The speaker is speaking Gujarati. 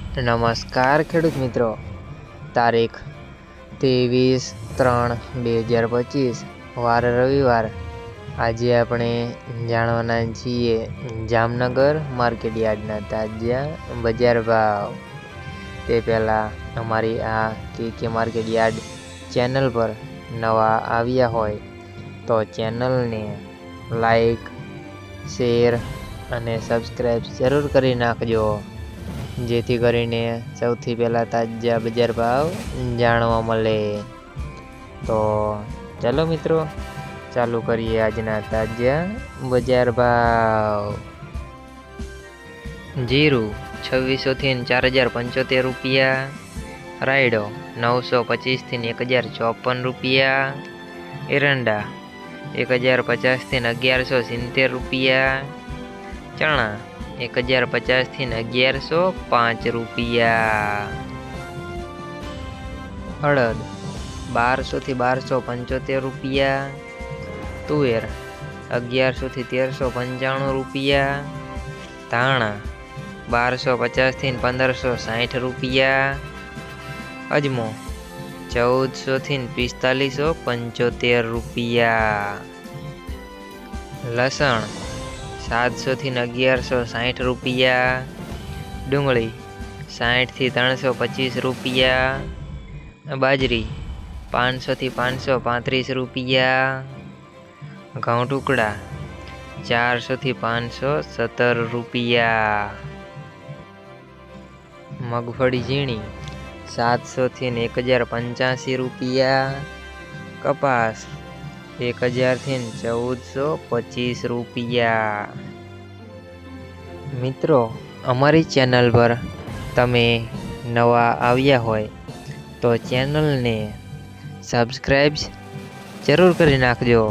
નમસ્કાર ખેડૂત મિત્રો, તારીખ 23/3/2025 વાર રવિવાર। આજે આપણે જાણવાના છીએ જામનગર માર્કેટ યાર્ડના તાજા બજાર ભાવ। તે પહેલાં અમારી આ કે માર્કેટ યાર્ડ ચેનલ પર નવા આવ્યા હોય તો ચેનલને લાઈક, શેર અને સબસ્ક્રાઈબ જરૂર કરી નાખજો, જેથી કરીને સૌથી પહેલાં તાજા બજાર ભાવ જાણવા મળે। તો ચાલો મિત્રો, ચાલુ કરીએ આજના તાજા બજાર ભાવ। જીરું 2600 થી 4075 રૂપિયા, રાયડો 925 થી 1054 રૂપિયા, એરંડા 1050 થી 1170 રૂપિયા, ચણા 1050 થી 1105 રૂપિયા, અડદ 1200 થી 1275 રૂપિયા, તુવેર 1100 થી 1395 રૂપિયા, ધાણા 1250 થી 1560 રૂપિયા, અજમો 1400 થી 4575 રૂપિયા, લસણ 700 થી 1160 રૂપિયા, ડુંગળી 60 થી 325 રૂપિયા, બાજરી 500 થી 535 રૂપિયા, ઘઉં ટુકડા 400 થી 517 રૂપિયા, મગફળી ઝીણી 700 થી 1085 રૂપિયા, કપાસ 1000 થી 1425 રૂપિયા। મિત્રો, અમારી ચેનલ પર તમે નવા આવ્યા હોય તો ચેનલને સબસ્ક્રાઈબ જરૂર કરી નાખજો।